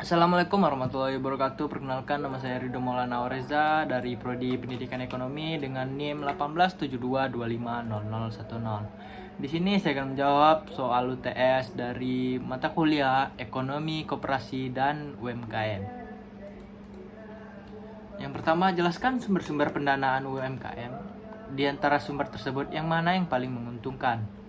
Assalamualaikum warahmatullahi wabarakatuh. Perkenalkan, nama saya Ridho Maulana Oreza dari Prodi Pendidikan Ekonomi dengan NIM 1872250010. Di sini saya akan menjawab soal UTS dari mata kuliah Ekonomi, Koperasi, dan UMKM. Yang pertama, jelaskan sumber-sumber pendanaan UMKM. Di antara sumber tersebut, yang mana yang paling menguntungkan?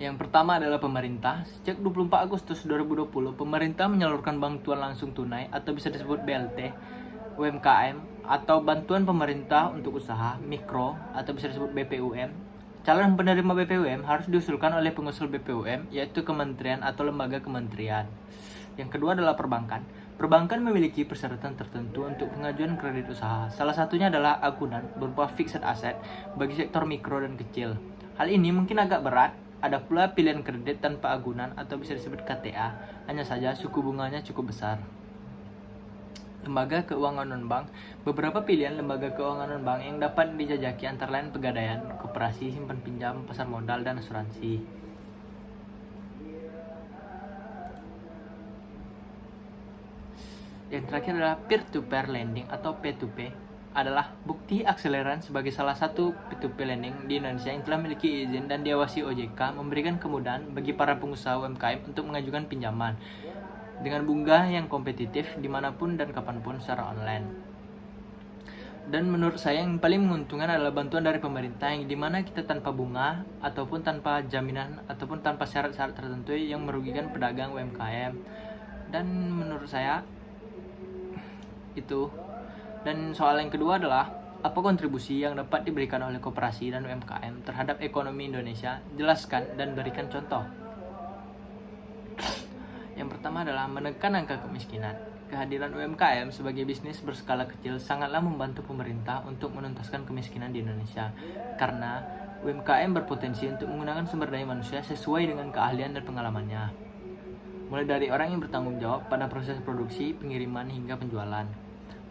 Yang pertama adalah pemerintah. Sejak 24 Agustus 2020, pemerintah menyalurkan bantuan langsung tunai atau bisa disebut BLT UMKM atau bantuan pemerintah untuk usaha mikro atau bisa disebut BPUM. Calon penerima BPUM harus diusulkan oleh pengusul BPUM, yaitu kementerian atau lembaga kementerian. Yang kedua adalah perbankan. Perbankan memiliki persyaratan tertentu untuk pengajuan kredit usaha. Salah satunya adalah agunan berupa fixed asset bagi sektor mikro dan kecil. Hal ini mungkin agak berat. Ada pula pilihan kredit tanpa agunan atau bisa disebut KTA, hanya saja suku bunganya cukup besar. Lembaga keuangan non-bank. Beberapa pilihan lembaga keuangan non-bank yang dapat dijajaki antara lain pegadaian, koperasi, simpan pinjam, pasar modal, dan asuransi. Yang terakhir adalah peer-to-peer lending atau P2P, adalah bukti akseleran sebagai salah satu P2P lending di Indonesia yang telah memiliki izin dan diawasi OJK, memberikan kemudahan bagi para pengusaha UMKM untuk mengajukan pinjaman dengan bunga yang kompetitif dimanapun dan kapanpun secara online. Dan menurut saya yang paling menguntungkan adalah bantuan dari pemerintah, yang dimana kita tanpa bunga ataupun tanpa jaminan ataupun tanpa syarat-syarat tertentu yang merugikan pedagang UMKM. Dan menurut saya itu. Dan soal yang kedua adalah apa kontribusi yang dapat diberikan oleh koperasi dan UMKM terhadap ekonomi Indonesia? Jelaskan dan berikan contoh. Yang pertama adalah menekan angka kemiskinan. Kehadiran UMKM sebagai bisnis berskala kecil sangatlah membantu pemerintah untuk menuntaskan kemiskinan di Indonesia, karena UMKM berpotensi untuk menggunakan sumber daya manusia sesuai dengan keahlian dan pengalamannya, mulai dari orang yang bertanggung jawab pada proses produksi, pengiriman, hingga penjualan.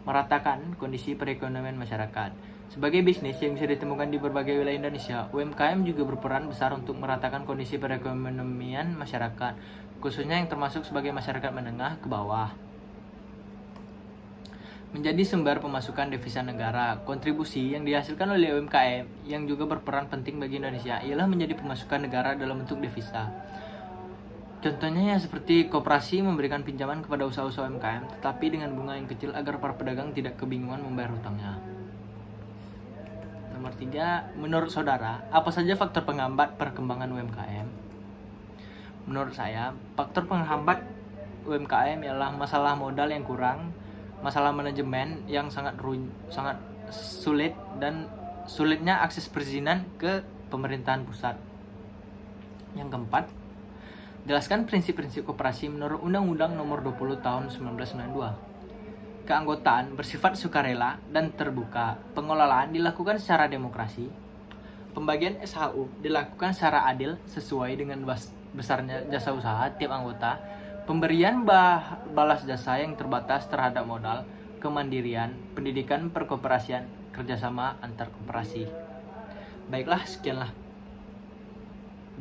Meratakan kondisi perekonomian masyarakat. Sebagai bisnis yang bisa ditemukan di berbagai wilayah Indonesia, UMKM juga berperan besar untuk meratakan kondisi perekonomian masyarakat, khususnya yang termasuk sebagai masyarakat menengah ke bawah. Menjadi sumber pemasukan devisa negara. Kontribusi yang dihasilkan oleh UMKM yang juga berperan penting bagi Indonesia ialah menjadi pemasukan negara dalam bentuk devisa. Contohnya ya seperti koperasi memberikan pinjaman kepada usaha-usaha UMKM, tetapi dengan bunga yang kecil agar para pedagang tidak kebingungan membayar hutangnya. Nomor 3, menurut saudara, apa saja faktor penghambat perkembangan UMKM? Menurut saya, faktor penghambat UMKM ialah masalah modal yang kurang, masalah manajemen yang sangat sulit, dan sulitnya akses perizinan ke pemerintahan pusat. Yang keempat, jelaskan prinsip-prinsip koperasi menurut Undang-Undang Nomor 20 Tahun 1992. Keanggotaan bersifat sukarela dan terbuka. Pengelolaan dilakukan secara demokrasi. Pembagian SHU dilakukan secara adil sesuai dengan besarnya jasa usaha tiap anggota. Pemberian balas jasa yang terbatas terhadap modal, kemandirian, pendidikan perkoperasian, kerjasama antar koperasi. Baiklah, sekianlah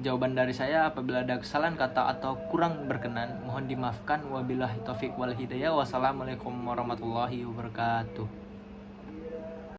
jawaban dari saya. Apabila ada kesalahan kata atau kurang berkenan, mohon dimaafkan. Wabillahi taufik wal hidayah. Wassalamualaikum warahmatullahi wabarakatuh.